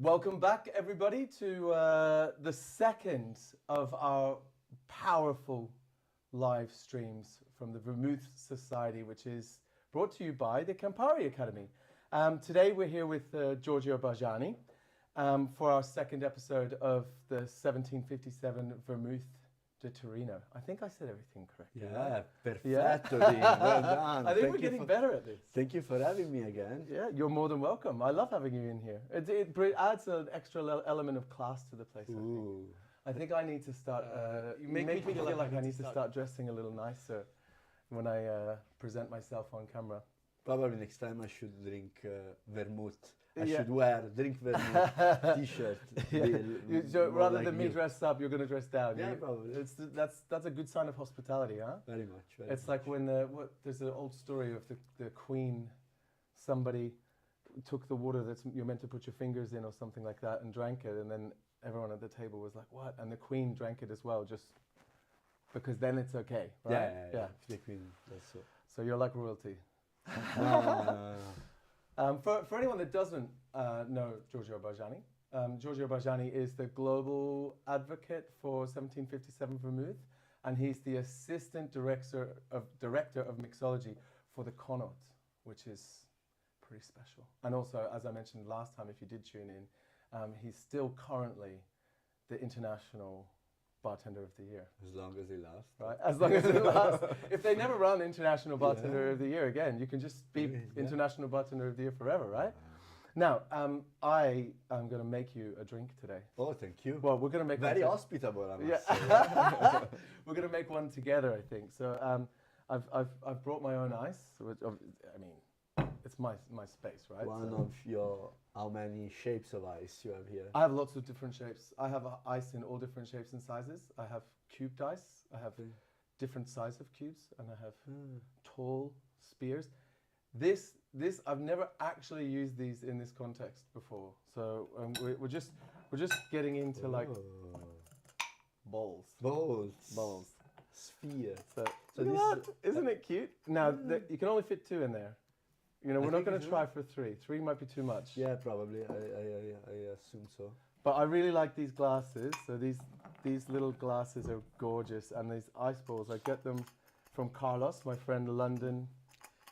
Welcome back, everybody, to the second of our powerful live streams from the Vermouth Society, which is brought to you by the Campari Academy. Today we're here with Giorgio Bargiani for our second episode of the 1757 Vermouth di Torino. I think I said everything correctly. Yeah, right? perfetto, Dean. Well done. I think we're getting better at this. Thank you for having me again. Yeah, you're more than welcome. I love having you in here. It adds an extra element of class to the place. Ooh. I think I need to start. You make me feel like I need to start dressing a little nicer when I present myself on camera. Probably next time I should drink vermouth. I Yeah. should drink vermouth t-shirt. So rather than me dress up, you're going to dress down. Yeah, probably. That's a good sign of hospitality, huh? Very much. It's like when there's an old story of the queen. Somebody took the water that you're meant to put your fingers in or something like that and drank it, and then everyone at the table was like, "What?" And the queen drank it as well, just because then it's okay, right? Yeah. The queen. That's so. So you're like royalty. No. For anyone that doesn't know Giorgio Bargiani, Giorgio Bargiani is the global advocate for 1757 Vermouth, and he's the assistant director of mixology for the Connaught, which is pretty special. And also, as I mentioned last time, if you did tune in, he's still currently the international bartender of the year. As long as it lasts. Right, as long as it lasts. If they never run International Bartender of the Year again, you can just be International Bartender of the Year forever, right? Now, I am going to make you a drink today. Oh, thank you. Well, we're going to make very hospitable, I must say. We're going to make one together, I think. So I've brought my own ice. Which, I mean, it's my space, right? One of your, how many shapes of ice you have here? I have lots of different shapes. I have ice in all different shapes and sizes. I have cubed ice. I have different size of cubes, and I have tall spears. This I've never actually used these in this context before. So we're just getting into like bowls. Sphere. So isn't it cute? Now you can only fit 2 in there. You know, we're not going to try for 3. 3 might be too much. Yeah, probably. I assume so. But I really like these glasses. So these little glasses are gorgeous, and these ice balls, I get them from Carlos, my friend in London.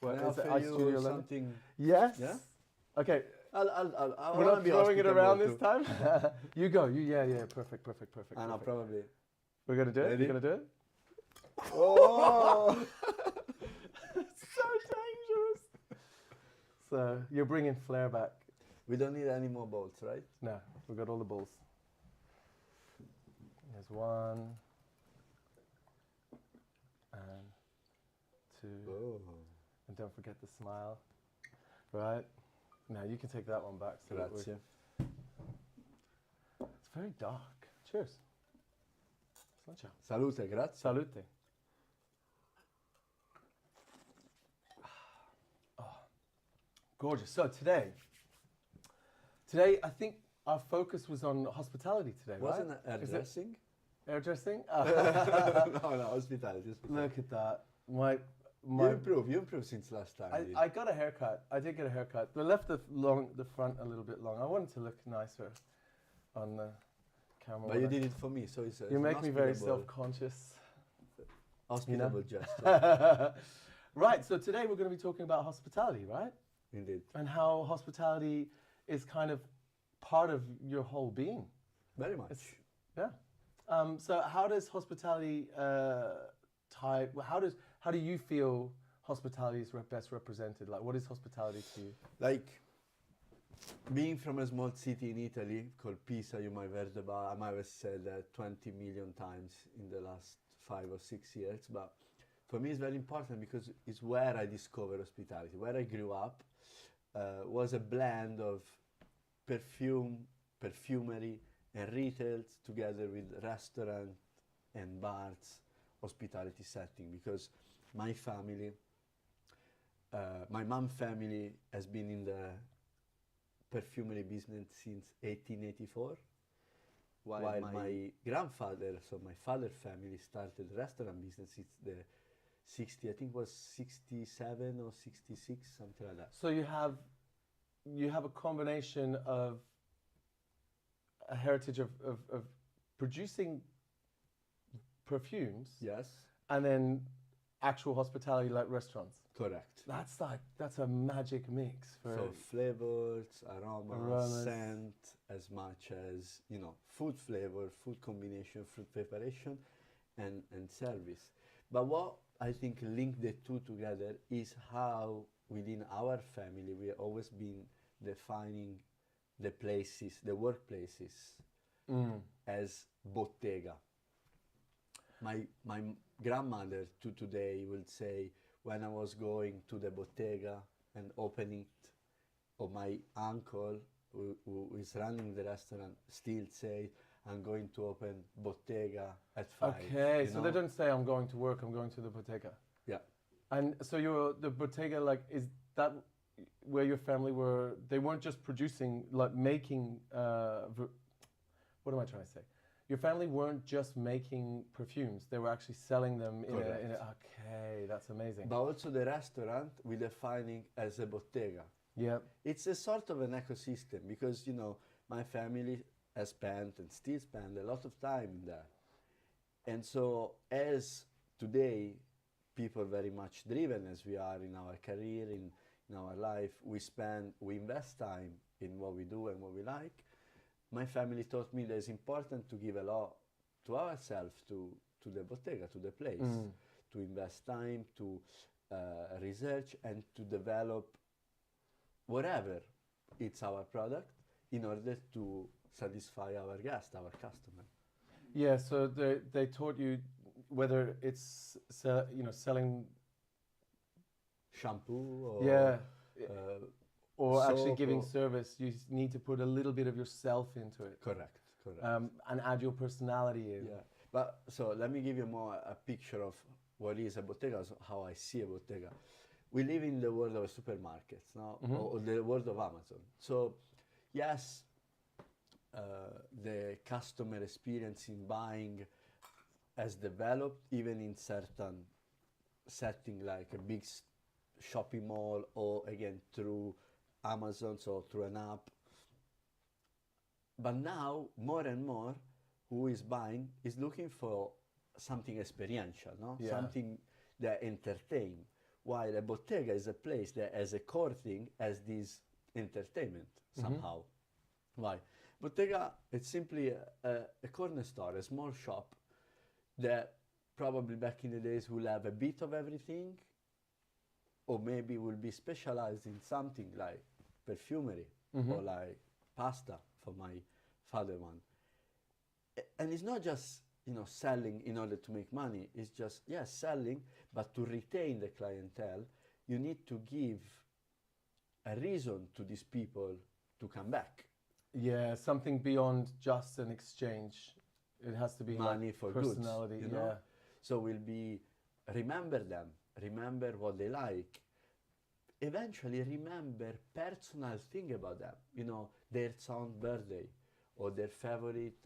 Well, is it Ice Studio London? Something? Yes. Yeah. Okay. We're not throwing it around this time. You go. Yeah. Perfect. And I'll probably. We're gonna do it. Ready? You're gonna do it. Oh! It's so dangerous. So you're bringing flair back. We don't need any more bolts, right? No, we've got all the balls. There's 1 and 2. Oh. And don't forget the smile. Right? Now you can take that one back. So Grazie. It's very dark. Cheers. Salute, grazie. Salute. Oh, gorgeous. So today I think our focus was on hospitality today, Wasn't right? it hairdressing? Hairdressing? No, hospitality. Look at that. You improved since last time. I got a haircut. I did get a haircut. I left the front a little bit long. I wanted to look nicer on the camera. But you did it for me, so it's you make me very self-conscious. Hospitable gesture. Right, so today we're going to be talking about hospitality, right? Indeed. And how hospitality is kind of part of your whole being. Very much. So how does hospitality how do you feel hospitality is best represented? Like, what is hospitality to you? Like, being from a small city in Italy called Pisa, you might have heard about, I might have said that 20 million times in the last 5 or 6 years, but for me it's very important because it's where I discovered hospitality. Where I grew up was a blend of perfumery and retail together with restaurant and bars hospitality setting, because my family, my mom's family has been in the perfumery business since 1884, while my grandfather, so my father's family, started restaurant business since the 60, I think it was 67 or 66, something like that. So you have a combination of a heritage of producing perfumes Yes, and then actual hospitality like restaurants. correct. That's a magic mix for So flavors, aromas, Aromas. scent, as much as, food flavor, food combination, food preparation, and service. But what I think link the two together is how within our family we have always been defining the places, the workplaces, as bottega. My grandmother to today will say, when I was going to the bottega and opening it, or my uncle who is running the restaurant still say, I'm going to open bottega at 5. Okay, you so know? they don't say I'm going to work, I'm going to the bottega. Yeah, And so the bottega, like, is that where your family were? They weren't just producing, like making. What am I trying to say? Your family weren't just making perfumes; they were actually selling them in Correct. Okay, that's amazing. but also the restaurant we defining as a bottega. Yeah. It's a sort of an ecosystem because, my family has spent and still spend a lot of time in there. And so as today, people very much driven as we are in our career, in our life, we invest time in what we do and what we like. My family taught me that it's important to give a lot to ourselves, to the bottega, to the place, to invest time, to research and to develop whatever it's our product in order to satisfy our guest, our customer. Yeah, so they taught you whether it's selling, Shampoo or yeah, or soap actually giving or- service. You need to put a little bit of yourself into it, correct. and add your personality in. Yeah, but so let me give you more a picture of what is a bottega, so how I see a bottega. We live in the world of supermarkets, no? Or the world of Amazon. So, yes, the customer experience in buying has developed even in certain setting like a big shopping mall or again through Amazon, so through an app. But now, more and more, who is buying is looking for something experiential, no? Yeah. Something that entertain. While a bottega is a place that as a core thing has this entertainment somehow. Why? Bottega, it's simply a corner store, a small shop that probably back in the days will have a bit of everything, or maybe will be specialized in something like perfumery or like pasta for my father one. And it's not just selling in order to make money. It's just selling, but to retain the clientele, you need to give a reason to these people to come back. Yeah, something beyond just an exchange. It has to be Money like for personality. goods, So will be remember them, remember what they like. Eventually remember personal thing about them. Their son's birthday or their favorite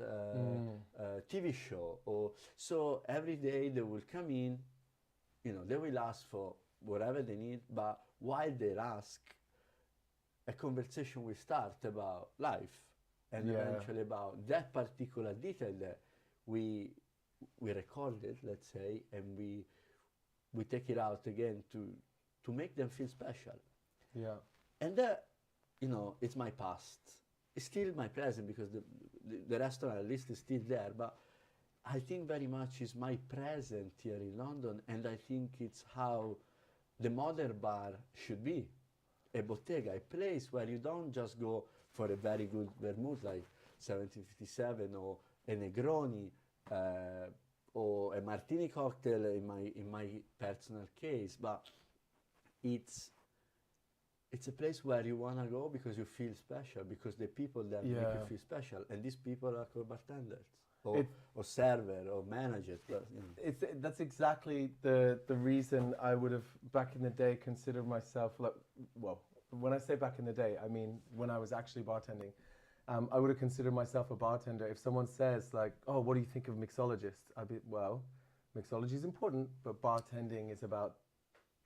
TV show. So every day they will come in, they will ask for whatever they need, but while they ask, a conversation will start about life and eventually about that particular detail that we recorded, let's say, and we take it out again to make them feel special. Yeah. And that, it's my past. It's still my present because the restaurant at least is still there, but I think very much is my present here in London, and I think it's how the modern bar should be. A bottega, a place where you don't just go for a very good vermouth like 1757 or a Negroni or a martini cocktail in my personal case, but it's a place where you want to go because you feel special, because the people there make you feel special, and these people are called bartenders or server or managers. But, That's exactly the reason I would have back in the day considered myself when I say back in the day, I mean when I was actually bartending. I would have considered myself a bartender. If someone says like, "Oh, what do you think of mixologist?" I'd be, well, mixology is important, but bartending is about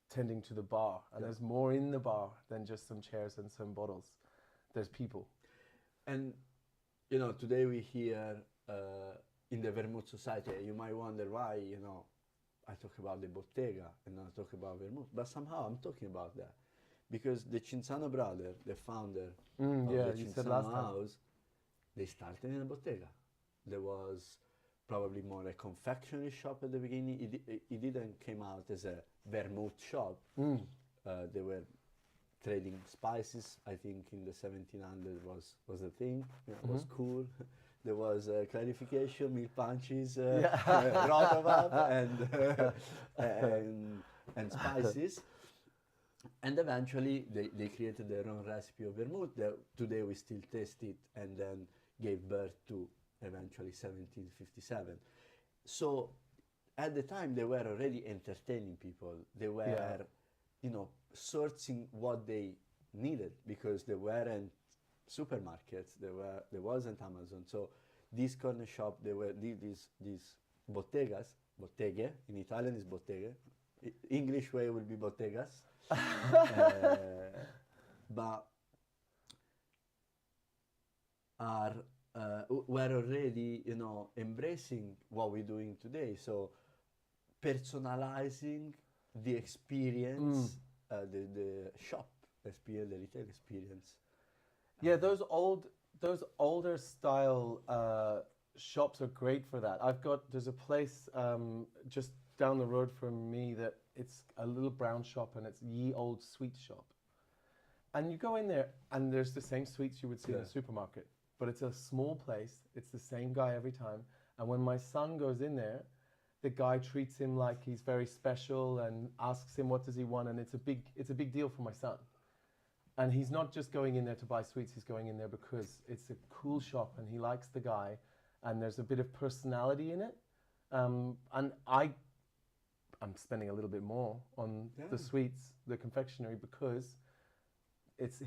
tending to the bar, and there's more in the bar than just some chairs and some bottles. There's people. And you know, today we hear in the Vermouth Society, you might wonder why, you know, I talk about the bottega and I talk about vermouth, but somehow I'm talking about that because the Cinzano brother, the founder of Yeah, the you said Cinzano last time. house, they started in a bottega. There was probably more a confectionery shop at the beginning. It didn't came out as a vermouth shop. They were trading spices. I think in the 1700s was a thing. You know, it was cool. There was clarification, milk punches, rotovap, and spices. And eventually they created their own recipe of vermouth that today we still taste it and then gave birth to eventually 1757. So at the time they were already entertaining people. They were, you know, sourcing what they needed because there weren't supermarkets, there wasn't Amazon. So these corner shop, they were these bottegas, botteghe, in Italian is botteghe. English way will be bottegas. But were already, you know, embracing what we're doing today. So personalizing the experience, the shop experience, the retail experience. Yeah, those older style shops are great for that. There's a place just down the road from me that it's a little brown shop and it's Ye Old Sweet Shop. And you go in there and there's the same sweets you would see in the supermarket, but it's a small place. It's the same guy every time. And when my son goes in there, the guy treats him like he's very special and asks him what does he want, and it's a big deal for my son. And he's not just going in there to buy sweets, he's going in there because it's a cool shop and he likes the guy and there's a bit of personality in it. And I'm spending a little bit more on the sweets, the confectionery, because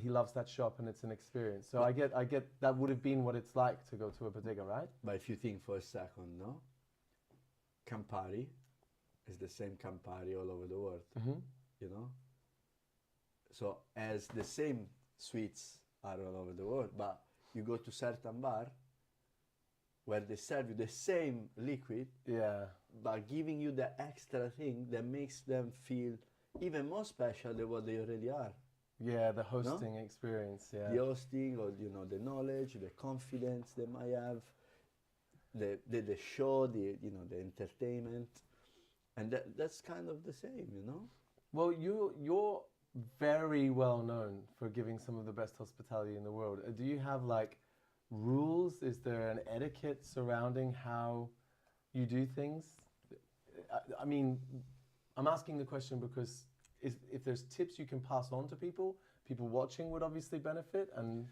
he loves that shop and it's an experience. So I get that would have been what it's like to go to a bodega, right? But if you think for a second, no? Campari is the same Campari all over the world, you know? So as the same sweets are all over the world, but you go to certain bar where they serve you the same liquid, but giving you the extra thing that makes them feel even more special than what they already are. Yeah, the hosting experience, The hosting, or, you know, the knowledge, the confidence they might have, the show, the entertainment, and that's kind of the same, you know? Well, you're very well known for giving some of the best hospitality in the world. Do you have like rules? Is there an etiquette surrounding how you do things? I mean, I'm asking the question because if there's tips you can pass on to people watching would obviously benefit, and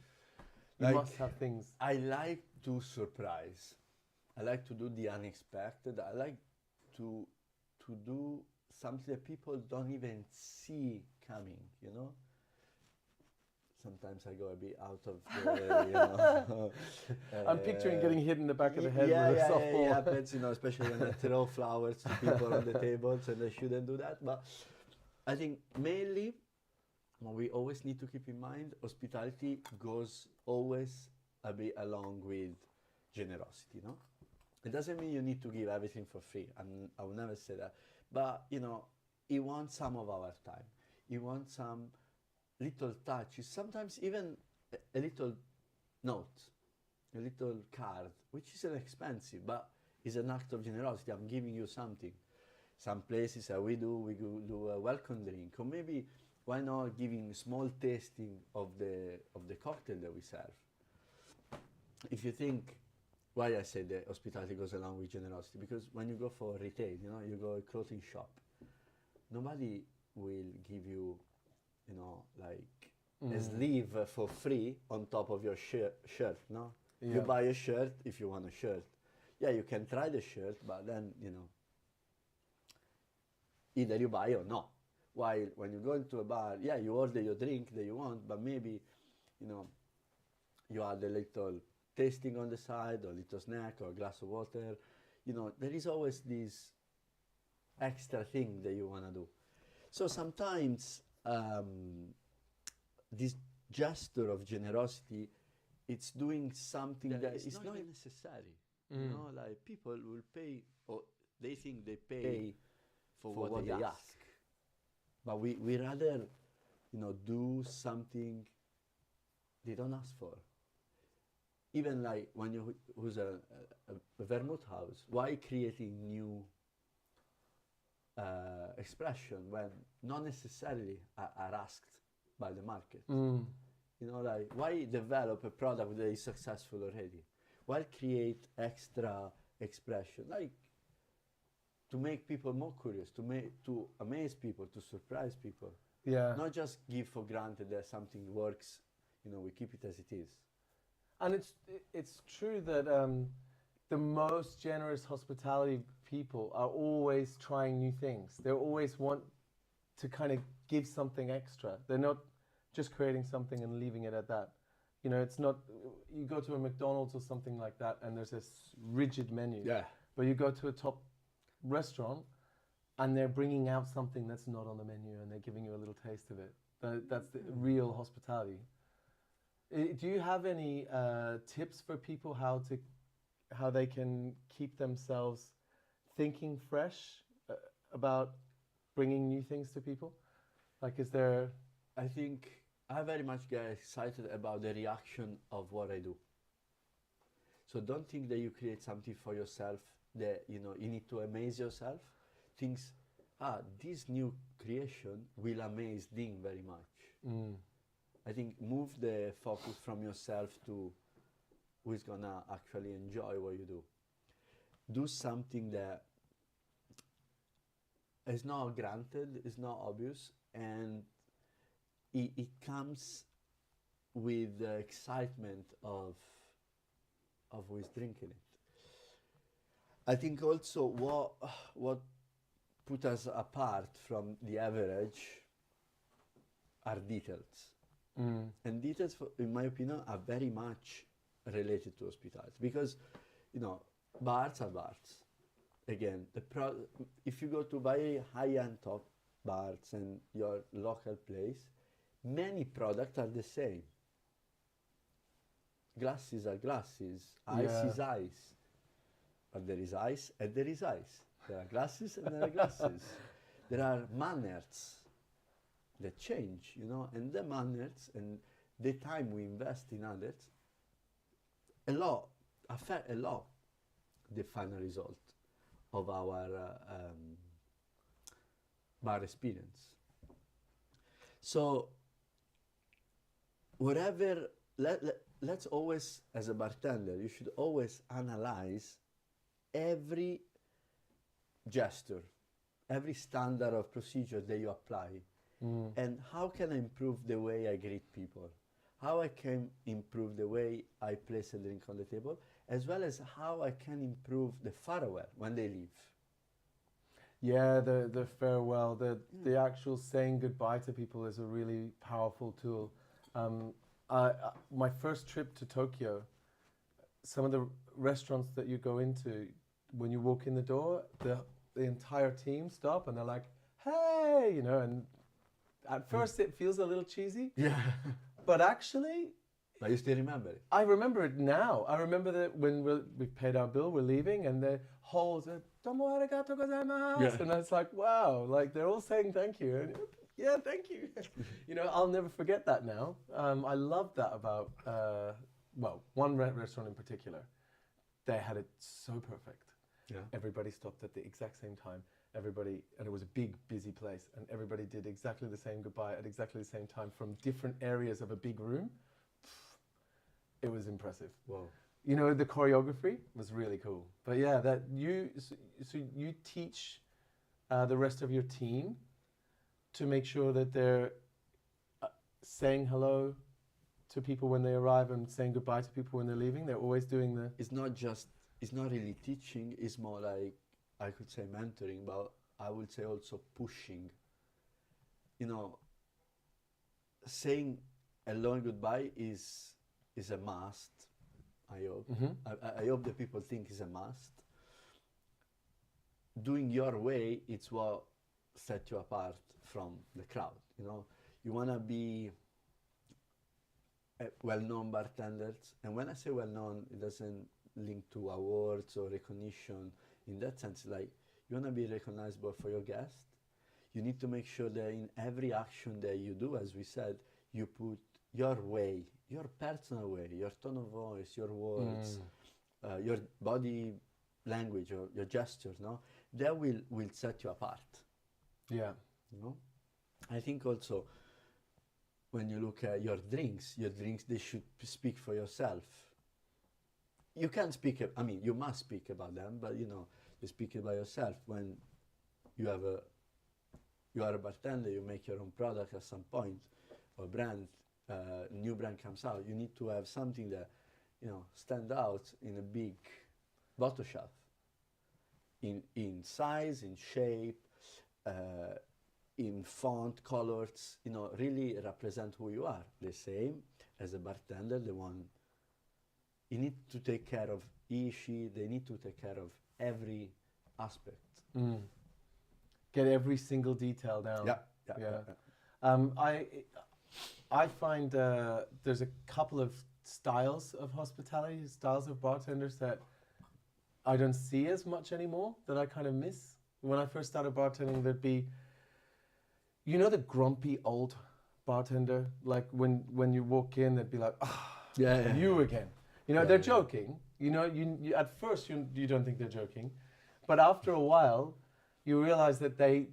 you must have things. I like to surprise. I like to do the unexpected. I like to do something that people don't even see coming, you know? Sometimes I go a bit out of the, you know. I'm picturing getting hit in the back of the head with a softball. Yeah, happens, you know, especially when I throw flowers to people on the tables, and I shouldn't do that. But I think mainly what we always need to keep in mind, hospitality goes always a bit along with generosity, no? It doesn't mean you need to give everything for free. I will never say that. But, you know, you want some of our time. You want some little touches, sometimes even a little note, a little card, which isn't expensive, but is an act of generosity. I'm giving you something. Some places we do a welcome drink, or maybe why not giving small tasting of the cocktail that we serve. If you think, why I say that hospitality goes along with generosity, because when you go for retail, you know, you go a clothing shop, nobody will give you, you know, like a sleeve for free on top of your shirt, no? Yeah. You buy a shirt if you want a shirt. Yeah, you can try the shirt, but then, you know, either you buy or not. While when you go into a bar, yeah, you order your drink that you want, but maybe, you know, you add a little tasting on the side, or a little snack, or a glass of water. You know, there is always this extra thing that you want to do. So sometimes this gesture of generosity it's doing something that It's is not not even necessary. Mm. You know, like people will pay, or they think they pay pay for for what they ask. But we rather, do something they don't ask for. Even like when you who's a vermouth house, why creating new expression when not necessarily are asked by the market? Mm. Like why develop a product that is successful already? Why create extra expression? Like to make people more curious, to amaze people, to surprise people. Yeah. Not just give for granted that something works, we keep it as it is. And it's true that the most generous hospitality people are always trying new things. They always want to kind of give something extra. They're not just creating something and leaving it at that. It's not, you go to a McDonald's or something like that and there's this rigid menu. Yeah. But you go to a top restaurant and they're bringing out something that's not on the menu and they're giving you a little taste of it. That's the real hospitality. Do you have any tips for people how they can keep themselves thinking fresh about bringing new things to people? Like, is there? I think I very much get excited about the reaction of what I do. So don't think that you create something for yourself that you need to amaze yourself. Things, this new creation will amaze Dean very much. Mm. I think move the focus from yourself to who is gonna actually enjoy what you do. Do something that is not granted, is not obvious, and it comes with the excitement of who is drinking it. I think also what put us apart from the average are details. Mm. And details, in my opinion, are very much related to hospitality because, bars are bars. Again, if you go to very high-end top bars and your local place, many products are the same. Glasses are glasses, ice is ice. But there is ice and there is ice. There are glasses and there are glasses. There are manners that change, and the manners and the time we invest in others affect a lot the final result of our bar experience. So let's always, as a bartender, you should always analyze every gesture, every standard of procedure that you apply. Mm. And how can I improve the way I greet people? How I can improve the way I place a drink on the table, as well as how I can improve the farewell when they leave. Yeah, the farewell, the actual saying goodbye to people is a really powerful tool. My first trip to Tokyo, some of the restaurants that you go into, when you walk in the door, the entire team stop and they're like, "Hey," and at first it feels a little cheesy. Yeah. But actually, But you still remember it? I remember it now. I remember that when we paid our bill, we're leaving, and the whole said, "Domo arigato gozaimasu," Yeah. and it's like, wow, like they're all saying thank you. And, yeah, thank you. I'll never forget that now. I love that about, one restaurant in particular. They had it so perfect. Yeah. Everybody stopped at the exact same time. And it was a big, busy place, and everybody did exactly the same goodbye at exactly the same time from different areas of a big room. It was impressive. Wow. The choreography was really cool. But yeah, so you teach the rest of your team to make sure that they're saying hello to people when they arrive and saying goodbye to people when they're leaving. They're always doing the... It's not really teaching, it's more like, I could say mentoring, but I would say also pushing. Saying hello and goodbye is a must, I hope. Mm-hmm. I hope that people think it's a must. Doing your way, it's what sets you apart from the crowd. You want to be well-known bartenders. And when I say well-known, it doesn't link to awards or recognition. In that sense, like, you want to be recognizable for your guest. You need to make sure that in every action that you do, as we said, you put your way, your personal way, your tone of voice, your words, your body language, or your gestures, no? That will set you apart. Yeah. You know? I think also, when you look at your drinks, they should speak for yourself. You can't speak, I mean, you must speak about them, but you know, you speak about yourself. When you are a bartender, you make your own product at some point, or brand, new brand comes out, you need to have something that, you know, stand out in a big bottle shelf. In size, in shape, in font, colors, you know, really represent who you are. The same as a bartender, the one, you need to take care of she, they need to take care of every aspect. Get every single detail down. I find there's a couple of styles of hospitality, styles of bartenders that I don't see as much anymore, that I kind of miss. When I first started bartending, there'd be, you know, the grumpy old bartender, like when you walk in, they'd be like, you again. You know, they're joking. You know, you at first you don't think they're joking, but after a while, you realize that they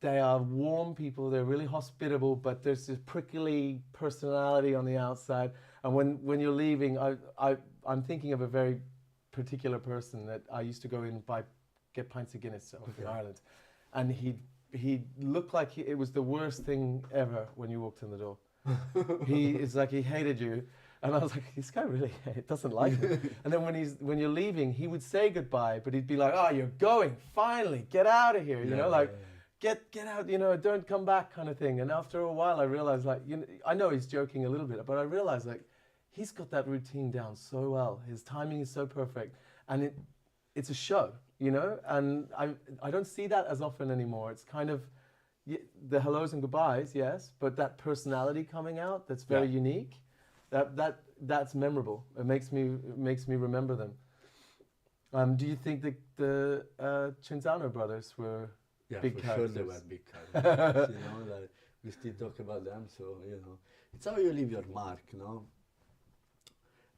are warm people. They're really hospitable, but there's this prickly personality on the outside. And when you're leaving, I'm thinking of a very particular person that I used to go in get pints of Guinness in Ireland, and he looked like it was the worst thing ever when you walked in the door. It's like he hated you. And I was like, this guy really doesn't like me. And then when you're leaving, he would say goodbye, but he'd be like, oh, you're going, finally, get out of here, you know, like, get out, you know, don't come back kind of thing. And after a while, I realized, like, you know, I know he's joking a little bit, but I realized, like, he's got that routine down so well. His timing is so perfect. And it's a show, you know, and I don't see that as often anymore. It's kind of the hellos and goodbyes, yes, but that personality coming out, that's very unique. That's memorable. It makes me remember them. Do you think that the Cinzano brothers were big characters? Sure they were big characters. You know, like, we still talk about them, so you know, it's how you leave your mark. You know,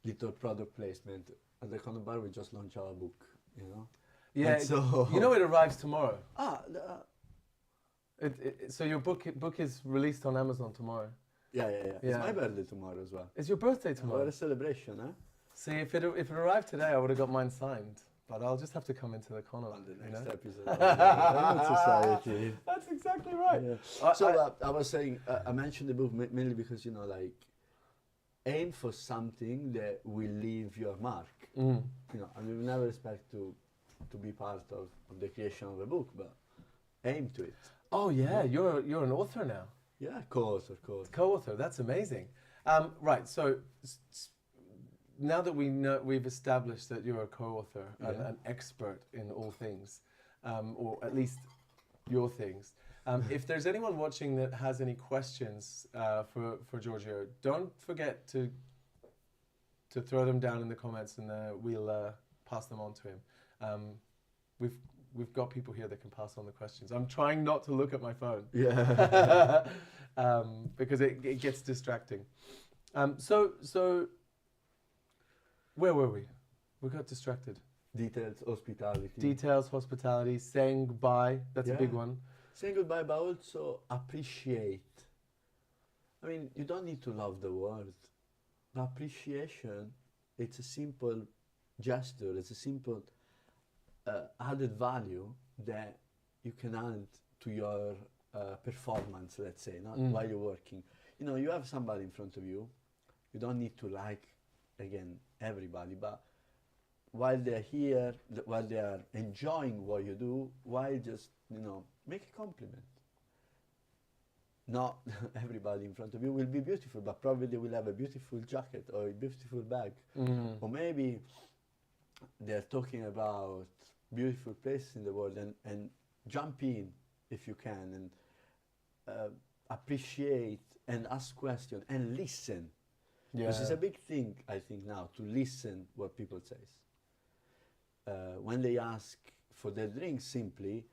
little product placement at the Corner Bar. We just launched our book. You know, yeah. So you know, it arrives tomorrow. So your book is released on Amazon tomorrow. Yeah. It's my birthday tomorrow as well. It's your birthday tomorrow? What a celebration, huh? See, if it arrived today, I would have got mine signed. But I'll just have to come into the corner. On the next episode of Vermouth Society. That's exactly right. Yeah. I was saying, I mentioned the book mainly because, you know, like, aim for something that will leave your mark. You know, I mean, we never expect to be part of the creation of a book, but aim to it. Oh, yeah, you're an author now. Yeah, co-author. Co-author, that's amazing. Right, so now that we've established that you're a co-author and an expert in all things, or at least your things, if there's anyone watching that has any questions for Giorgio, don't forget to throw them down in the comments, and we'll pass them on to him. We've got people here that can pass on the questions. I'm trying not to look at my phone. Yeah. Because it gets distracting. So where were we? We got distracted. Details, hospitality, saying goodbye. That's a big one. Saying goodbye, but also appreciate. I mean, you don't need to love the word. But appreciation, it's a simple gesture. It's a simple added value that you can add to your performance, let's say, not while you're working. You know, you have somebody in front of you. You don't need to like, again, everybody, but while they're here, while they are enjoying what you do, while just, you know, make a compliment. Not everybody in front of you will be beautiful, but probably they will have a beautiful jacket or a beautiful bag. Or maybe they're talking about beautiful places in the world, and jump in if you can, and appreciate and ask questions and listen. Because it's Yeah. a big thing, I think, now to listen what people say. When they ask for their drink, simply,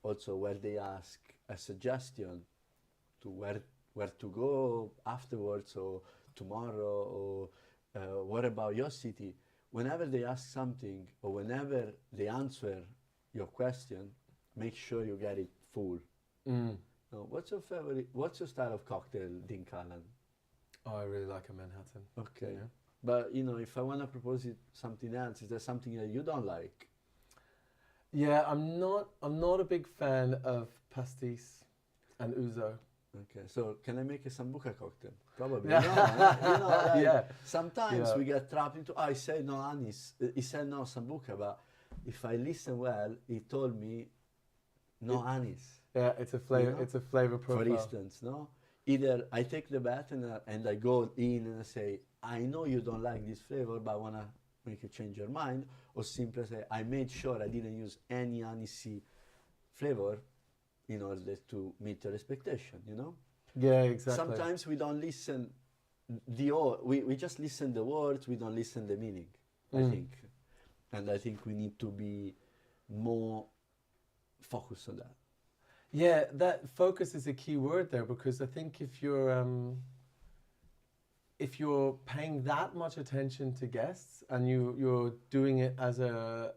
also where they ask a suggestion to where to go afterwards or tomorrow or what about your city. Whenever they ask something or whenever they answer your question, make sure you get it full. Mm. Now, what's your favorite? What's your style of cocktail, Din Callan? Oh, I really like a Manhattan. Okay, Yeah. but if I want to propose it something else, is there something that you don't like? Yeah, I'm not a big fan of pastis and ouzo. Okay, so can I make a sambuca cocktail? Probably. Yeah. No, like Yeah. sometimes Yeah. we get trapped into, I said no anise, he said no sambuca, but if I listen well, he told me no anise. Yeah, it's a flavor. know? It's a flavor profile. For instance, no? Either I take the bet and I go in and I say, I know you don't like this flavor, but I want to make you change your mind, or simply say, I made sure I didn't use any anisey flavor in order to meet your expectation, Yeah, exactly. Sometimes we don't listen we just listen the words, we don't listen the meaning, I think. And I think we need to be more focused on that. Yeah, that focus is a key word there, because I think if you're paying that much attention to guests and you're doing it as a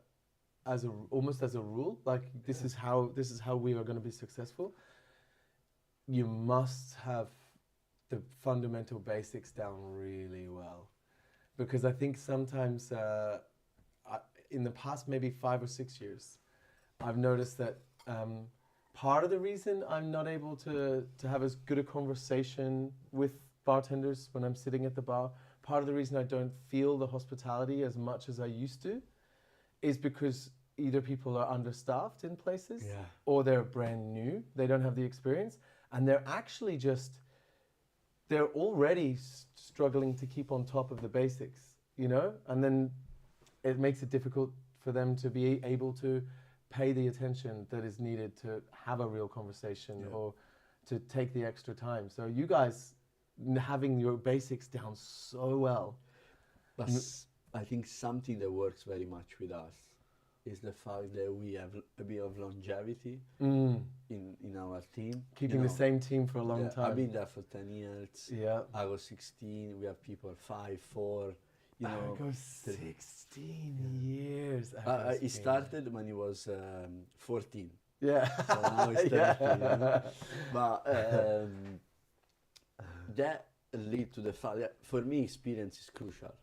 almost as a rule, like this is how we are going to be successful, you must have the fundamental basics down really well. Because I think sometimes in the past maybe 5 or 6 years, I've noticed that part of the reason I'm not able to have as good a conversation with bartenders when I'm sitting at the bar, part of the reason I don't feel the hospitality as much as I used to, is because either people are understaffed in places, or they're brand new, they don't have the experience, and they're actually they're already struggling to keep on top of the basics, and then it makes it difficult for them to be able to pay the attention that is needed to have a real conversation or to take the extra time. So you guys having your basics down so well. But I think something that works very much with us is the fact that we have a bit of longevity in our team. Keeping the same team for a long time. I've been there for 10 years. Yeah. I was 16. We have people 5, 4. I go 16 years. He started when he was 14. Yeah. So now he's 30. But that lead to the fact that for me experience is crucial.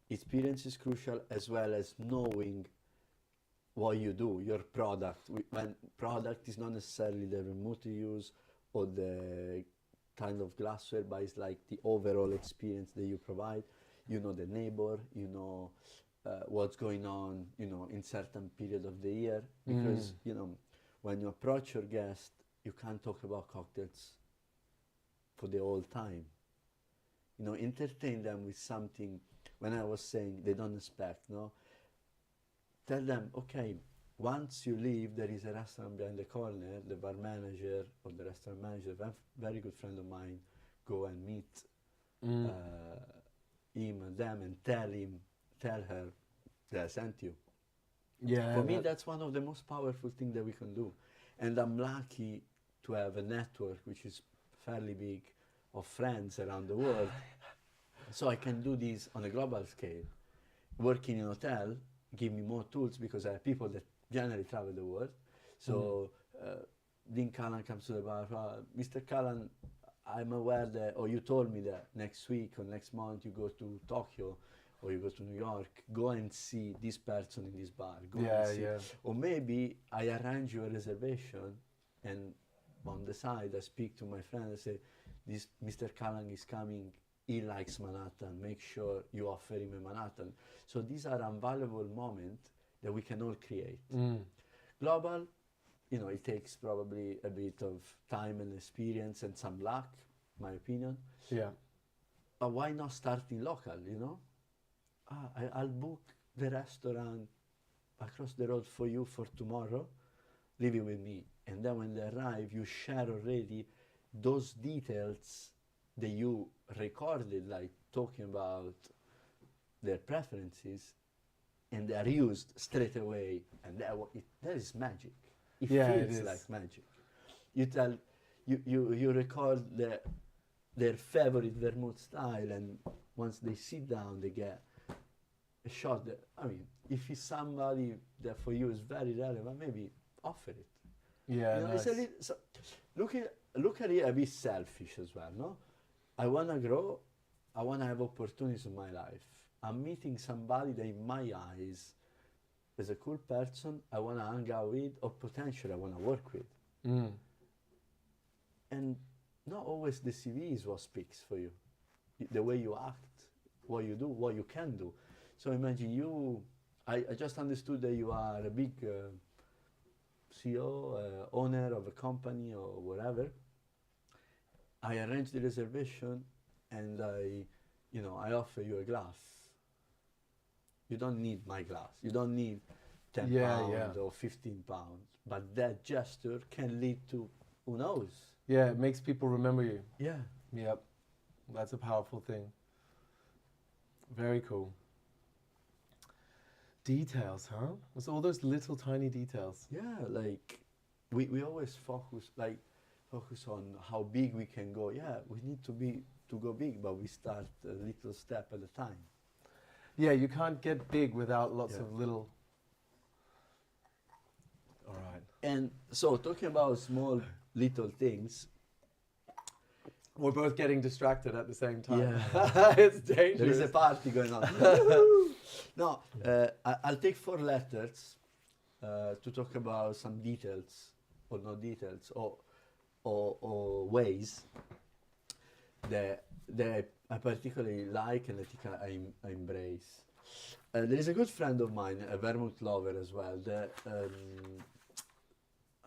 Experience is crucial, as well as knowing what you do, your product. When product is not necessarily the vermouth you use or the kind of glassware, but it's like the overall experience that you provide. You know the neighbor, you know what's going on, in certain period of the year. Because, when you approach your guest, you can't talk about cocktails for the whole time. Entertain them with something. When I was saying they don't expect, tell them, okay, once you leave, there is a restaurant behind the corner, the bar manager or the restaurant manager, a very good friend of mine, go and meet him and them and tell her that I sent you. Yeah. For me, that's one of the most powerful things that we can do. And I'm lucky to have a network which is fairly big of friends around the world. So I can do this on a global scale. Working in a hotel give me more tools because I have people that generally travel the world. So Dean Callan comes to the bar, Mr. Callan, I'm aware that, or you told me that next week or next month you go to Tokyo or you go to New York, go and see this person in this bar. Go and see. Or maybe I arrange you a reservation and on the side I speak to my friend and say, this Mr. Callan is coming, he likes Manhattan, make sure you offer him a Manhattan. So these are invaluable moments that we can all create. Global, it takes probably a bit of time and experience and some luck, my opinion. Yeah. But why not starting local, I'll book the restaurant across the road for you for tomorrow, leave it with me. And then when they arrive, you share already those details that you recorded, like talking about their preferences, and they are used straight away, and that is magic. It Yeah, it feels is. like magic. You tell, you record their favorite vermouth style, and once they sit down, they get a shot. That, I mean, if it's somebody that for you is very relevant, maybe offer it. Yeah, You know, nice. it's a little, so look at it a bit selfish as well, no? I want to grow, I want to have opportunities in my life. I'm meeting somebody that in my eyes is a cool person I want to hang out with, or potentially I want to work with. Mm. And not always the CV is what speaks for you. The way you act, what you do, what you can do. So imagine you, I just understood that you are a big CEO, owner of a company or whatever. I arrange the reservation and I offer you a glass. You don't need my glass. You don't need 10 pounds or 15 pounds. But that gesture can lead to, who knows? Yeah, it makes people remember you. Yeah. Yep. That's a powerful thing. Very cool. Details, huh? It's all those little tiny details. Yeah, like we always focus on how big we can go. Yeah, we need to go big, but we start a little step at a time. Yeah, you can't get big without lots Yeah. of little. All right. And so talking about small little things, We're both getting distracted at the same time. Yeah. It's there dangerous. is a party going on. No, I'll take 4 letters to talk about some details, or not details, or ways that I particularly like and I think I embrace. There is a good friend of mine, a vermouth lover as well, that a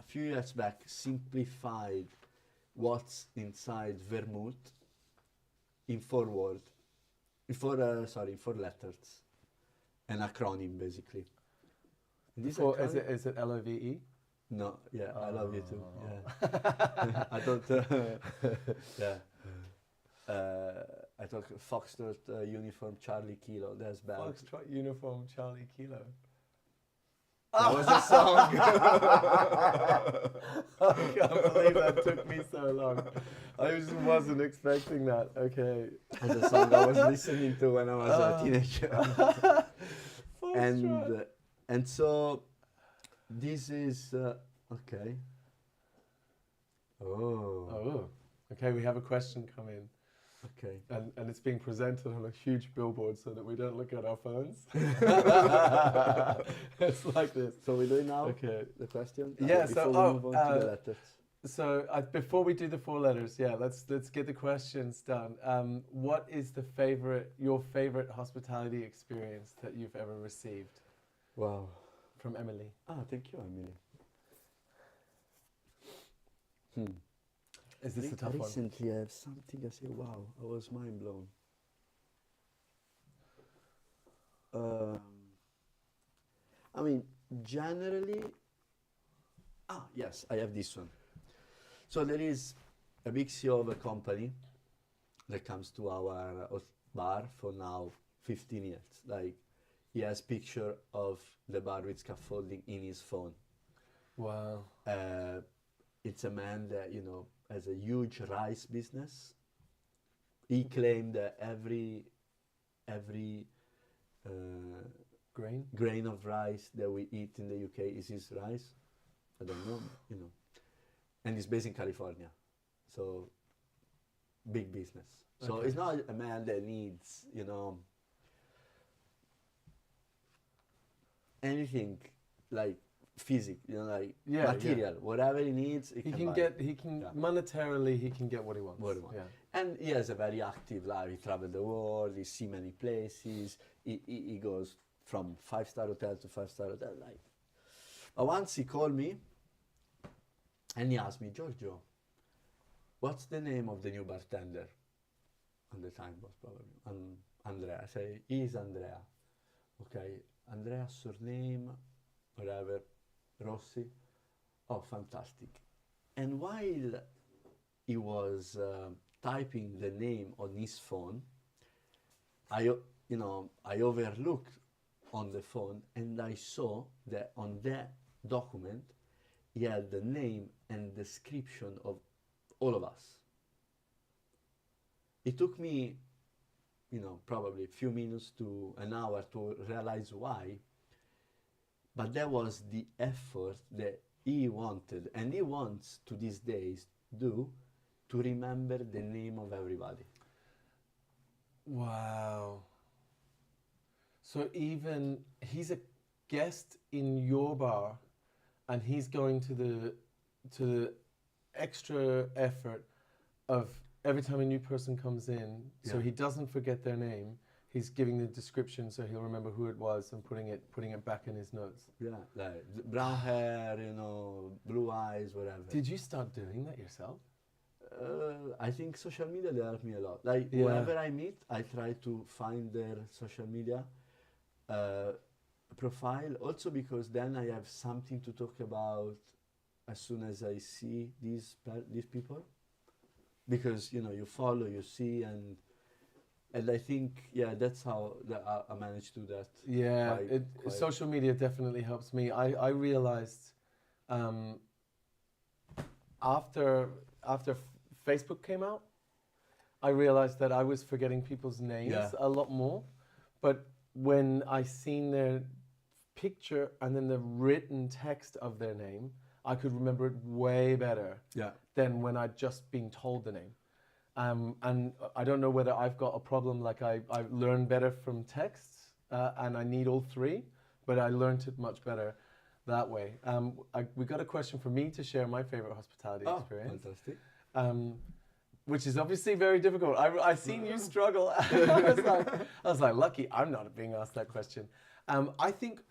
few years back simplified what's inside vermouth in 4 words, in 4 letters, an acronym basically. And this acronym- Is it LOVE? No, yeah, I love you too. Yeah, I thought, yeah, I thought Foxtrot Uniform Charlie Kilo. That's bad. Foxtrot Uniform Charlie Kilo. That was a song. I can't believe that took me so long. I just wasn't expecting that. Okay. That's a song I was listening to when I was a teenager. Foxtrot. And so this is okay. Oh, okay. We have a question come in, Okay. and it's being presented on a huge billboard so that we don't look at our phones. It's like this. So we do it now. Okay. The question. Yeah, Before so, we move on to the letters. So before we do the 4 letters, let's get the questions done. What is your favorite hospitality experience that you've ever received? Wow. From Emily. Ah, thank you, Emily. Is this a tough one? Recently, I have something I say, wow, I was mind blown. I mean, generally, yes, I have this one. So there is a big CEO of a company that comes to our bar for now 15 years. Like, he has picture of the bar with scaffolding in his phone. Wow. It's a man that, has a huge rice business. He claimed that every grain of rice that we eat in the UK is his rice. I don't know, And he's based in California, so big business. So Okay. it's not a man that needs, anything like material. Whatever he needs, he can buy. Monetarily, he can get what he wants. Yeah. And he has a very active life. He travels the world. He see many places. He goes from 5-star hotel to 5-star hotel. But once he called me and he asked me, Giorgio, what's the name of the new bartender? And the time was probably Andrea. I say, he's Andrea. Okay, Andrea's surname, whatever, Rossi. Oh, fantastic. And while he was typing the name on his phone, I overlooked on the phone, and I saw that on that document he had the name and description of all of us. It took me, probably a few minutes to an hour to realize why, but that was the effort that he wanted, and he wants to these days to remember the name of everybody. Wow. So even he's a guest in your bar, and he's going to the extra effort of every time a new person comes in, so he doesn't forget their name. He's giving the description so he'll remember who it was and putting it back in his notes. Yeah, like brown hair, blue eyes, whatever. Did you start doing that yourself? I think social media, they help me a lot. Like whoever I meet, I try to find their social media profile, also because then I have something to talk about as soon as I see these people. Because you follow, you see, and I think that's how I managed to do that. Yeah, social media definitely helps me. I realized after Facebook came out, I realized that I was forgetting people's names a lot more. But when I seen their picture and then the written text of their name, I could remember it way better than when I'd just been told the name. And I don't know whether I've got a problem, like I learn better from texts and I need all three, but I learned it much better that way. We got a question for me to share my favorite hospitality experience. Fantastic. Which is obviously very difficult. I seen you struggle. I was like, lucky I'm not being asked that question. I think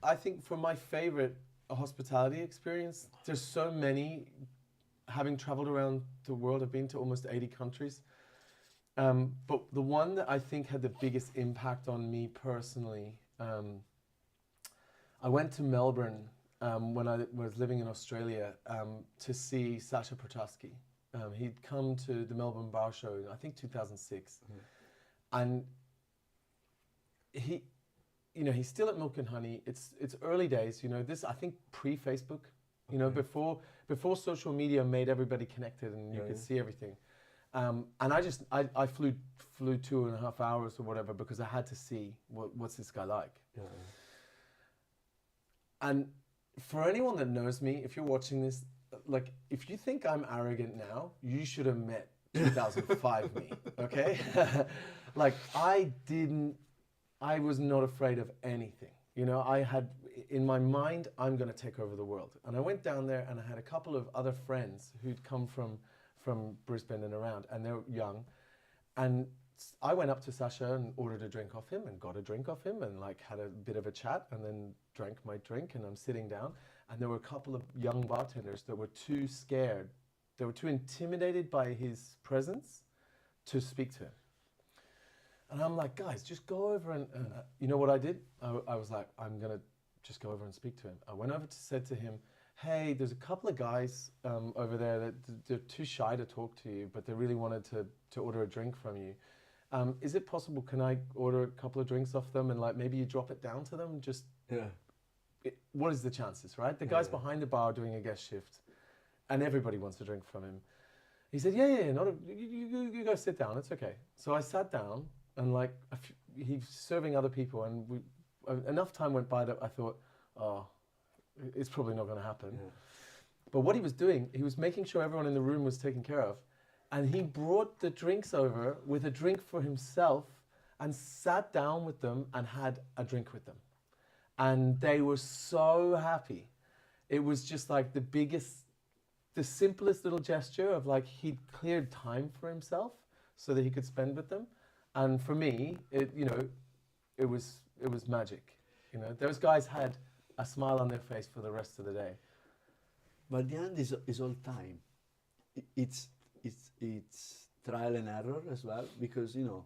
for my favorite hospitality experience, there's so many. Having traveled around the world, I've been to almost 80 countries. But the one that I think had the biggest impact on me personally, I went to Melbourne when I was living in Australia to see Sacha Protaski. He'd come to the Melbourne Bar Show in, I think, 2006. And he's still at Milk and Honey. It's early days, this, I think, pre-Facebook, before social media made everybody connected and you could see everything. And I flew 2.5 hours or whatever because I had to see what's this guy like. Yeah. And for anyone that knows me, if you're watching this, like, if you think I'm arrogant now, you should have met 2005 me, okay? Like, I was not afraid of anything. I had, in my mind, I'm going to take over the world. And I went down there and I had a couple of other friends who'd come from Brisbane and around, and they were young. And I went up to Sacha and ordered a drink off him and got a drink off him and had a bit of a chat and then drank my drink, and I'm sitting down. And there were a couple of young bartenders that were too scared. They were too intimidated by his presence to speak to him. And I'm like, guys, just go over and, you know what I did? I was like, I'm going to just go over and speak to him. I went over said to him, hey, there's a couple of guys over there that they're too shy to talk to you, but they really wanted to order a drink from you. Is it possible, can I order a couple of drinks off them and maybe you drop it down to them? Just, what is the chances, right? The guy's behind the bar doing a guest shift and everybody wants a drink from him. He said, you go sit down, it's okay. So I sat down and he's serving other people and enough time went by that I thought, oh, it's probably not going to happen. Yeah. But what he was doing, he was making sure everyone in the room was taken care of. And he brought the drinks over with a drink for himself and sat down with them and had a drink with them. And they were so happy. It was just like the simplest little gesture of he'd cleared time for himself so that he could spend with them. And for me, it was magic. Those guys had a smile on their face for the rest of the day. But the end is all time. It's trial and error as well, because you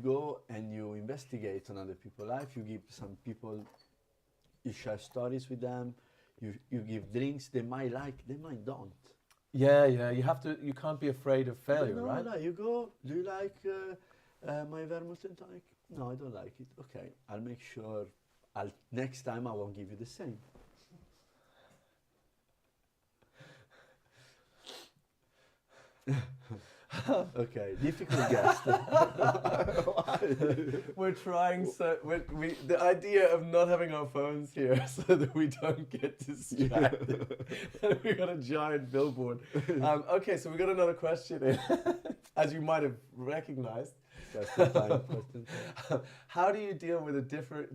go and you investigate on other people's life. You give some people, you share stories with them. You give drinks. They might like, they might don't. Yeah. You have to. You can't be afraid of failure, No, right? no, you go, do you like my vermouth and tonic? No, I don't like it. Okay, I'll make sure, next time I won't give you the same. Okay, difficult guest. We're trying so the idea of not having our phones here so that we don't get distracted. We got a giant billboard. Okay, so we got another question in, as you might have recognized. Question time, question time. How do you deal with a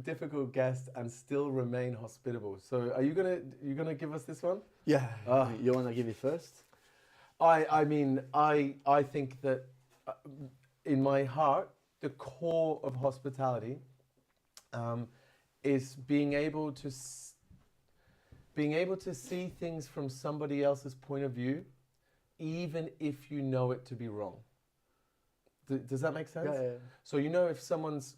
difficult guest and still remain hospitable? So, are you gonna give us this one? Yeah, Ah. you want to give it first? I mean, I think that in my heart, the core of hospitality is being able to see things from somebody else's point of view, even if you know it to be wrong. Does that make sense? Yeah. So if someone's,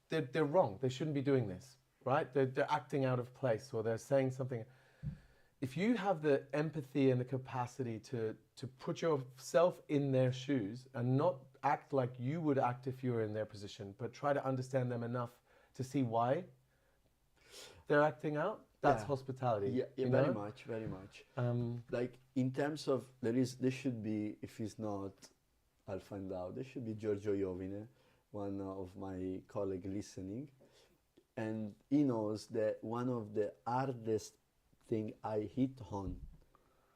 they're wrong. They shouldn't be doing this, right? They're acting out of place, or they're saying something. If you have the empathy and the capacity to put yourself in their shoes and not act like you would act if you were in their position, but try to understand them enough to see why they're acting out, that's hospitality. Yeah, very much. Like in terms of, there should be, if it's not, I'll find out, there should be Giorgio, one of my colleagues listening, and he knows that one of the hardest thing I hit on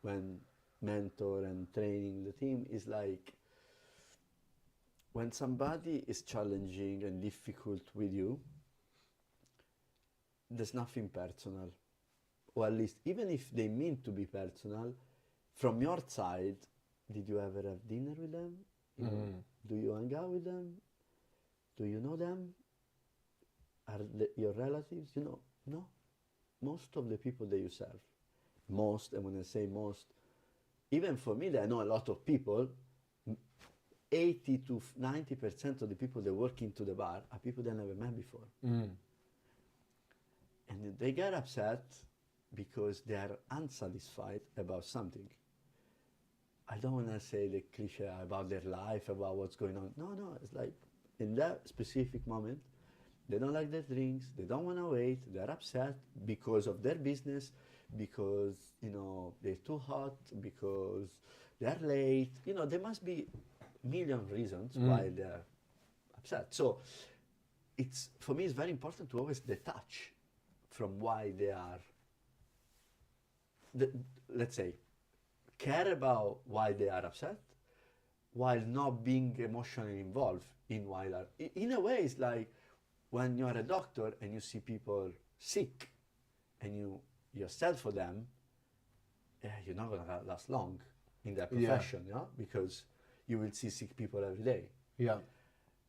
when mentor and training the team is like when somebody is challenging and difficult with you, there's nothing personal, or at least even if they mean to be personal, from your side, did you ever have dinner with them? Do you hang out with them? Do you know them? Are your relatives? No. Most of the people that you serve, and when I say most, even for me, that I know a lot of people, 80 to 90% of the people that walk into the bar are people they never met before. And they get upset because they are unsatisfied about something. I don't want to say the cliche about their life, about what's going on. No, it's like in that specific moment, they don't like their drinks, they don't want to wait, they're upset because of their business, because, they're too hot, because they're late. There must be a million reasons why they're upset. So for me, it's very important to always detach from why they are, let's say, care about why they are upset, while not being emotionally involved in why they're, in a way, it's like, when you're a doctor and you see people sick and you're sad for them, you're not going to last long in that profession, because you will see sick people every day. Yeah.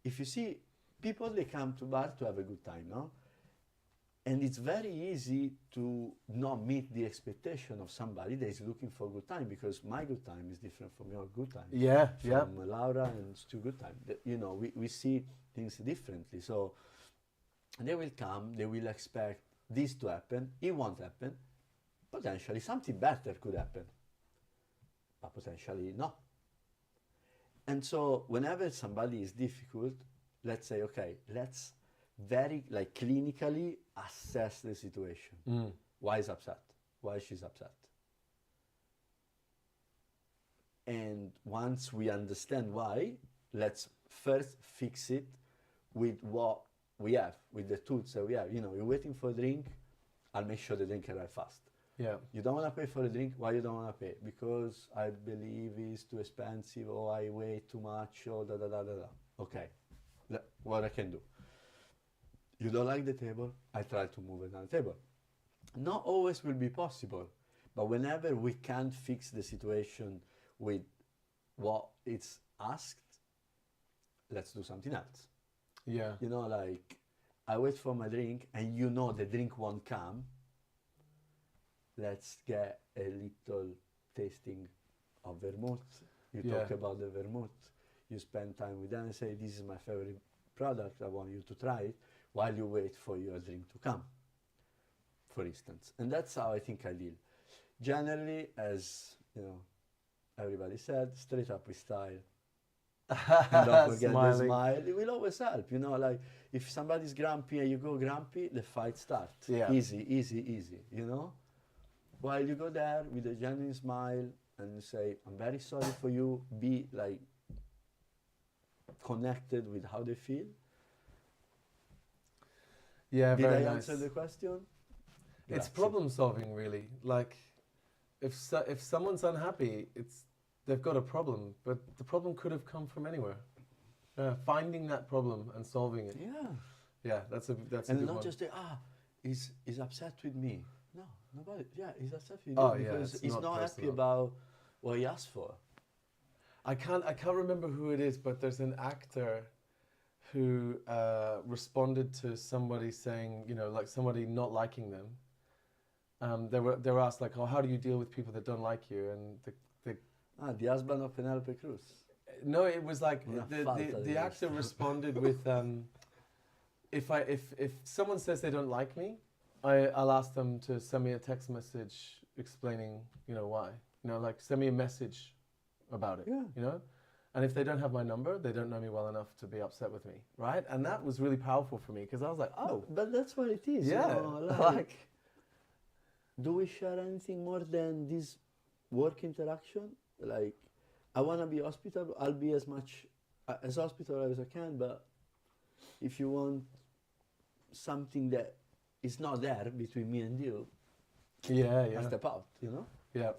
If you see people, they come to bar to have a good time, and it's very easy to not meet the expectation of somebody that is looking for a good time, because my good time is different from your good time. From Laura and Stu good time. We see things differently. So they will come, they will expect this to happen, it won't happen. Potentially something better could happen, but potentially not. And so whenever somebody is difficult, let's say, okay, let's very clinically assess the situation. Why is upset? Why she's upset? And once we understand why, let's first fix it with what we have, with the tools that we have. You're waiting for a drink, I'll make sure the drink arrives fast. Yeah. You don't want to pay for a drink. Why you don't want to pay? Because I believe it's too expensive, or I wait too much, or da da da da da. Okay, what I can do. You don't like the table, I try to move another table. Not always will be possible, but whenever we can't fix the situation with what it's asked, let's do something else. Yeah. Like, I wait for my drink and the drink won't come. Let's get a little tasting of vermouth. You talk about the vermouth. You spend time with them and say, this is my favorite product, I want you to try it, while you wait for your drink to come, for instance. And that's how I think I deal. Generally, as you know, everybody said, straight up with style. And don't forget the Smiling. smile. It will always help, you know, like if somebody's grumpy and you go grumpy, the fight starts. Yeah. Easy, easy, easy, you know? While you go there with a genuine smile and you say, I'm very sorry for you, be like connected with how they feel. Yeah, Did very I nice. answer the question? It's Grazie. problem solving, really. Like, if someone's unhappy, they've got a problem, but the problem could have come from anywhere. Finding that problem and solving it. Yeah. Yeah, that's a And good not one. just he's upset with me. No, nobody. Yeah, he's upset with Oh, you yeah, because it's he's not not happy personal. about what he asked for. I can't remember who it is, but there's an actor who responded to somebody saying, you know, like somebody not liking them. They were asked like, oh, how do you deal with people that don't like you? And The husband of Penelope Cruz. no, it was like Una the falta di actor gusto. responded with, if someone says they don't like me, I'll ask them to send me a text message explaining, you know, why. You know, like send me a message about it. Yeah. You know, and if they don't have my number, they don't know me well enough to be upset with me, right? And that was really powerful for me because I was like, oh, But that's what it is. yeah, You know, like do we share anything more than this work interaction? Like, I want to be hospitable. I'll be as much as hospitable as I can. But if you want something that is not there between me and you, yeah, I yeah, step out. You know. yeah.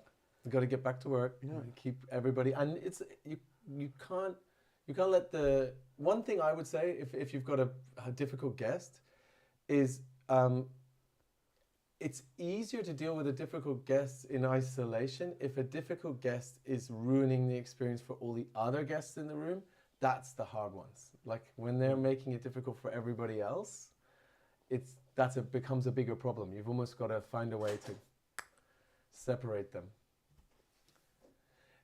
You got to get back to work. Yeah. And keep everybody, and it's you can't let the one thing I would say if you've got a difficult guest is it's easier to deal with a difficult guest in isolation. If a difficult guest is ruining the experience for all the other guests in the room, that's the hard ones. Like when they're making it difficult for everybody else, becomes a bigger problem. You've almost got to find a way to separate them.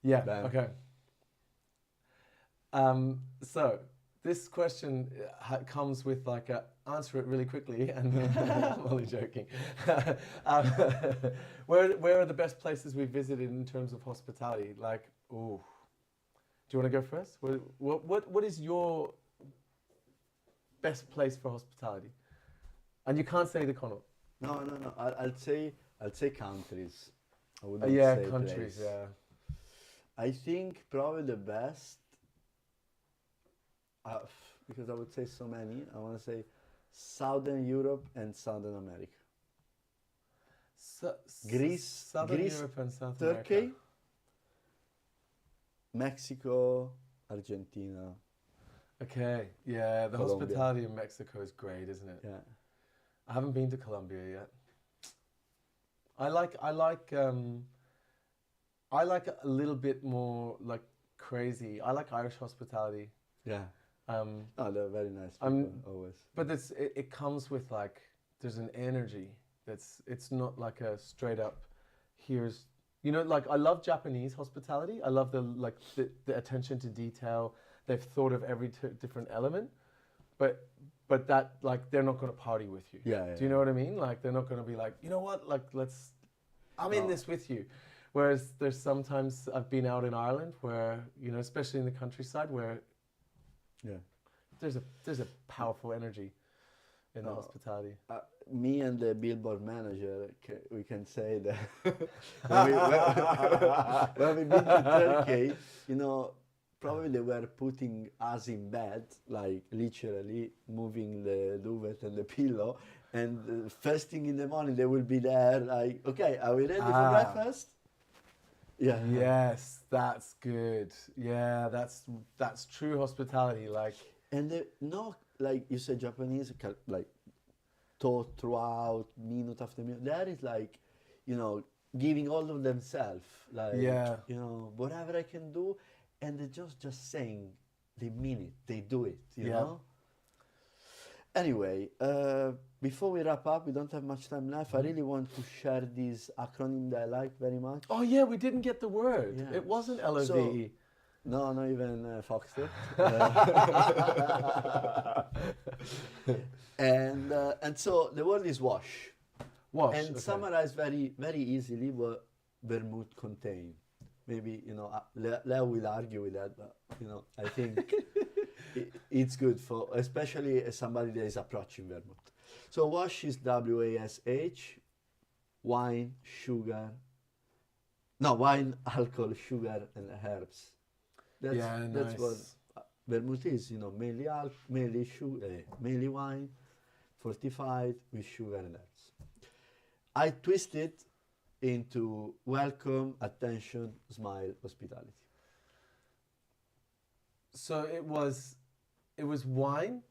Yeah. Bam. Okay. So this question comes with like a answer it really quickly, and I'm only joking. Where are the best places we've visited in terms of hospitality? Like, ooh, do you want to go first? What is your best place for hospitality? And you can't say the Connaught. No. I'll say countries. I wouldn't Yeah, say countries. place. Yeah. I think probably the best, because I would say so many, I want to say Southern Europe and Southern America. Greece, Southern Greece, Europe and South Turkey, America. Mexico, Argentina. Okay, yeah, the Colombia. hospitality in Mexico is great, isn't it? Yeah. I haven't been to Colombia yet. I like a little bit more like crazy. I like Irish hospitality. Yeah. Um, Oh, they're very nice I'm- people, always. but it comes with like there's an energy it's not like a straight up here's, you know, like I love Japanese hospitality. I love the attention to detail. They've thought of every different element, but that like they're not going to party with you. Yeah. Do you know what I mean? Like they're not going to be like, you know what, like I'm in No. this with you. Whereas there's sometimes I've been out in Ireland where, you know, especially in the countryside where Yeah. there's a powerful energy in the No. hospitality. Me and the billboard manager, we can say that when we've been to Turkey, you know, probably they were putting us in bed, like literally moving the duvet and the pillow, and first thing in the morning they will be there, like, okay, are we ready for breakfast? Yeah. Yes, that's good. Yeah, that's true hospitality. Like, And no, like you said, Japanese, like taught throughout, minute after minute. That is like, you know, giving all of themselves, like, Yeah. you know, whatever I can do, and they're just saying, they mean it, they do it, you Yeah. know. Anyway, before we wrap up, we don't have much time left. I really want to share this acronym that I like very much. oh yeah, we didn't get the word. Yeah. It wasn't LOVE. So- No, not even Foxtrot. And so the word is wash. Wash. And okay. summarize very, very easily what vermouth contain. maybe, you know, Leo will argue with that, but, you know, I think it's good for, especially as somebody that is approaching vermouth. So wash is WASH, wine, sugar, no, wine, alcohol, sugar, and herbs. That's what vermouth is, you know, mainly wine, fortified with sugar and herbs. I twist it into welcome, attention, smile, hospitality. So it was wine,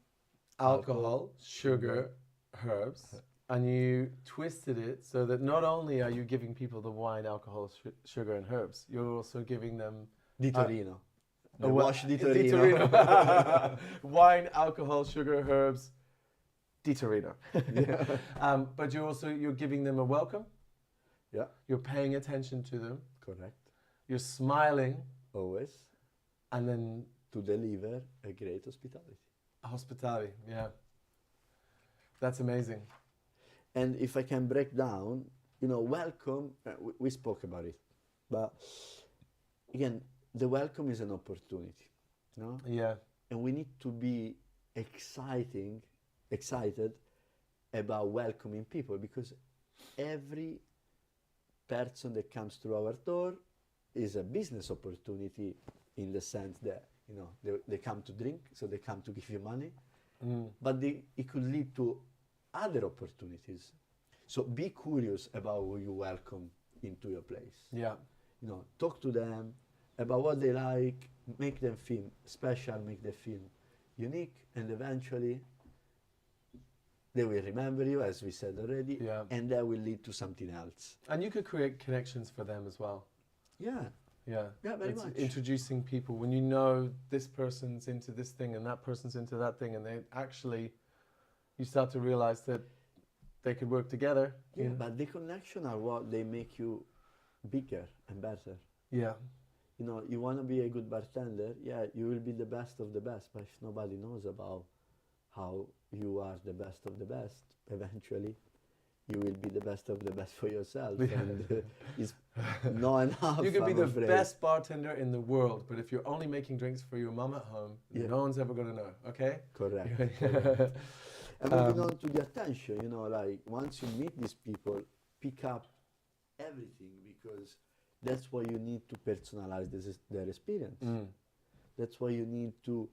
alcohol, sugar, herbs, and you twisted it so that not only are you giving people the wine, alcohol, sugar, and herbs, you're also giving them Di Torino. wash Di Di Torino. Torino. Wine, alcohol, sugar, herbs, Di Torino. But you're giving them a welcome. Yeah. You're paying attention to them. Correct. You're smiling. Always. And then to deliver a great hospitality. Hospitality, yeah. That's amazing. And if I can break down, you know, welcome, we spoke about it, but again, the welcome is an opportunity, no? Yeah. And we need to be excited about welcoming people, because every person that comes through our door is a business opportunity, in the sense that, you know, they come to drink, so they come to give you money, but it could lead to other opportunities. So be curious about who you welcome into your place. Yeah. You know, talk to them about what they like, make them feel special, make them feel unique, and eventually they will remember you, as we said already, and that will lead to something else. And you could create connections for them as well. Yeah. Yeah. Yeah, very much. Introducing people, when you know this person's into this thing and that person's into that thing, and they actually, you start to realize that they could work together. Yeah, but the connection are what they make you bigger and better. Yeah. You know, you want to be a good bartender, yeah, you will be the best of the best, but if nobody knows about how you are the best of the best, eventually you will be the best of the best for yourself. And it's not enough. You could be the best bartender in the world, but if you're only making drinks for your mom at home, no one's ever going to know, okay? Correct. And moving on to the attention, you know, like once you meet these people, pick up everything, because that's why you need to personalize their experience. That's why you need to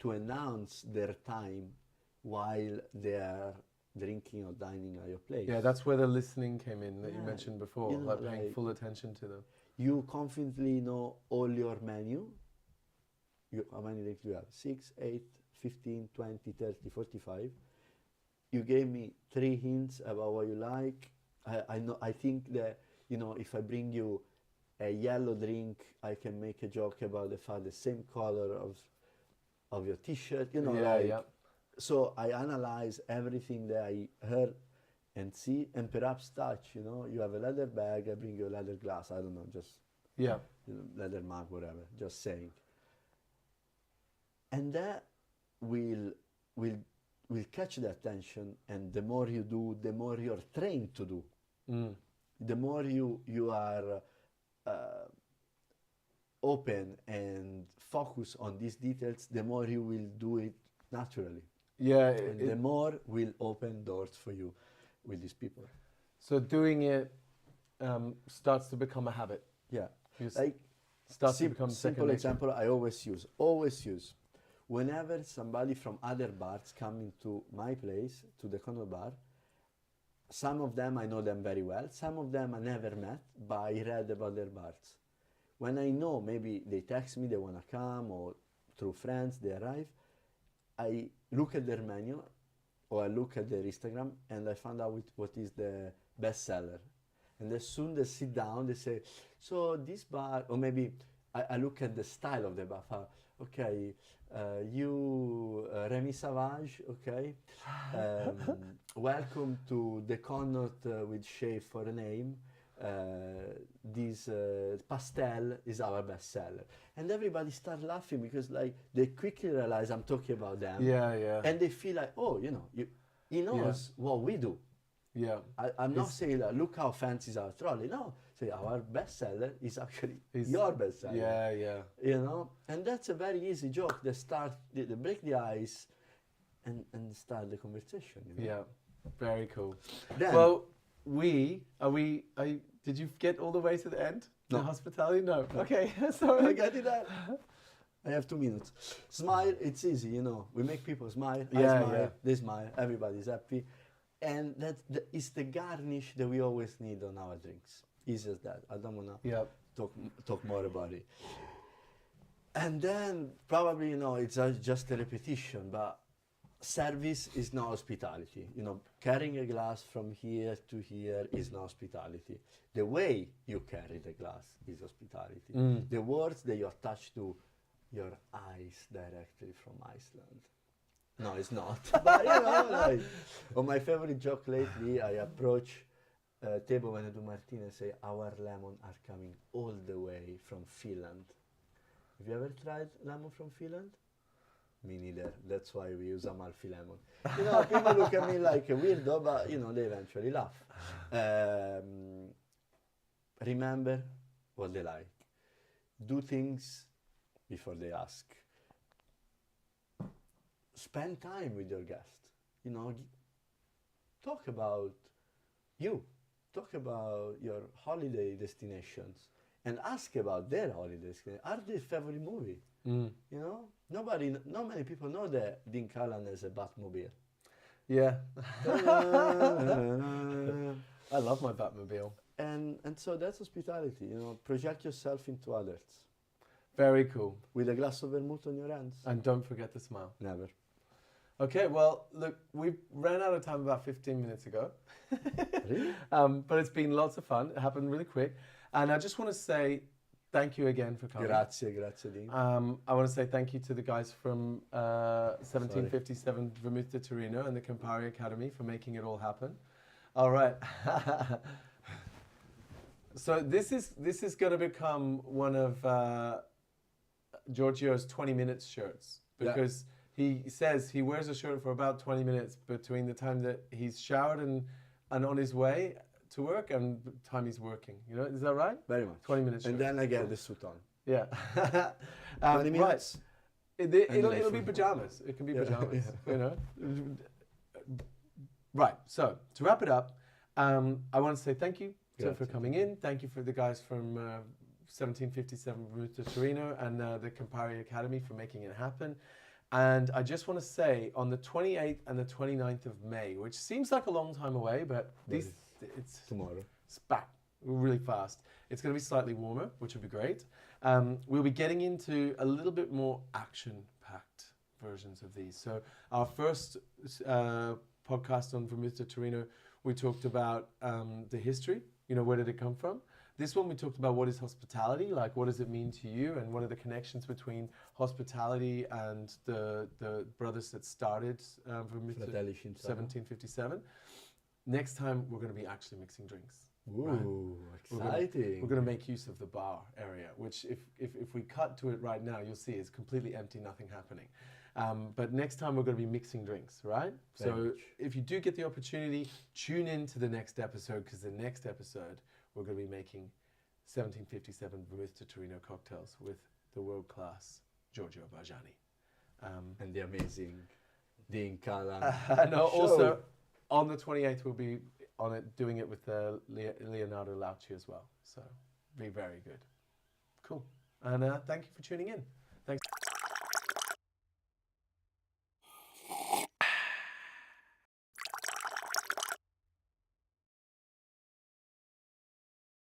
announce their time while they are drinking or dining at your place. Yeah, that's where the listening came in that you mentioned before, you know, like paying full attention to them. You confidently know all your menu. How many drinks do you have? 6, 8, 15, 20, 30, 45. You gave me 3 hints about what you like. I think that, you know, if I bring you a yellow drink, I can make a joke about the fact the same color of your t-shirt, you know, So I analyze everything that I heard and see, and perhaps touch, you know, you have a leather bag, I bring you a leather glass, I don't know, just, you know, leather mug, whatever, just saying. And that will catch the attention, and the more you do, the more you're trained to do. The more you are open and focus on these details, the more you will do it naturally. Yeah. And the more will open doors for you with these people. So doing it starts to become a habit. Yeah. Like starts to become simple example I always use. Whenever somebody from other bars come into my place, to the corner bar, some of them I know them very well, some of them I never met, but I read about their bars. When I know, maybe they text me, they want to come, or through friends, they arrive, I look at their menu, or I look at their Instagram, and I find out what is the best seller. And as soon as they sit down, they say, so this bar, or maybe I look at the style of the bar. Okay, you, Remy Savage, okay. Welcome to the Connaught with Shave for a name. This pastel is our best seller. And everybody start laughing, because like they quickly realize I'm talking about them. Yeah. And they feel like, oh, you know, he knows what we do. Yeah. I'm not saying that, look how fancy is our trolley. No, say our bestseller is actually Is- your bestseller. Yeah, yeah. You know, and that's a very easy joke. They start, they break the ice, and start the conversation. You know? Yeah, very cool. Then, Well, did you get all the way to the end? No. The hospitality? No. No. Okay, I sorry. get it. I have 2 minutes. Smile, it's easy, you know. We make people smile. I Yeah, smile, yeah. they smile, everybody's happy. And that is the garnish that we always need on our drinks. Easy as that. I don't want to Yep. talk more about it. And then probably, you know, it's just a repetition, but service is not hospitality. You know, carrying a glass from here to here is not hospitality. The way you carry the glass is hospitality. Mm. The words that you attach to your eyes directly from Iceland. No, it's not. But you know, like, on my favorite joke lately, I approach a table when I do martini and say, our lemon are coming all the way from Finland. Have you ever tried lemon from Finland? Me neither. That's why we use Amalfi lemon. You know, people look at me like a weirdo, but you know, they eventually laugh. Remember what they like. Do things before they ask. Spend time with your guest. You know, talk about you. Talk about your holiday destinations and ask about their holiday destinations. Are they favorite movie? Mm. You know, not many people know that Dean Callan has a Batmobile. Yeah. I love my Batmobile. And so that's hospitality, you know, project yourself into others. Very cool. With a glass of vermouth on your hands. And don't forget to smile. Never. Okay, well, look, we ran out of time about 15 minutes ago. Really? But it's been lots of fun. It happened really quick. And I just want to say thank you again for coming. Grazie, Dean. I want to say thank you to the guys from 1757 Vermouth di Torino and the Campari Academy for making it all happen. All right. So this is going to become one of Giorgio's 20 minutes shirts, because he says he wears a shirt for about 20 minutes between the time that he's showered and on his way to work and the time he's working. You know, is that right? Very much. 20 minutes. And then I get the suit on. Yeah. 20 minutes. Right. It'll be pajamas. It can be pajamas. You know. Right. So to wrap it up, I want to say thank you for coming in. Thank you for the guys from 1757 Vermouth di Torino and the Campari Academy for making it happen. And I just want to say, on the 28th and the 29th of May, which seems like a long time away, but it's tomorrow. It's back really fast. It's going to be slightly warmer, which would be great. We'll be getting into a little bit more action-packed versions of these. So our first podcast on Vermouth di Torino, we talked about the history. You know, where did it come from? This one we talked about what is hospitality, like what does it mean to you, and what are the connections between hospitality and the brothers that started Vermouth 1757. Next time we're going to be actually mixing drinks. Ooh, right? exciting. We're going to make use of the bar area, which if we cut to it right now, you'll see it's completely empty, nothing happening. But next time we're going to be mixing drinks, right? So if you do get the opportunity, tune in to the next episode, because the next episode we're going to be making 1757 Vermouth di Torino cocktails with the world-class Giorgio Bargiani. And the amazing Dean Callan. And also on the 28th we'll be on it, doing it with Leonardo Lauci as well. So be very good. Cool. And thank you for tuning in. Thanks.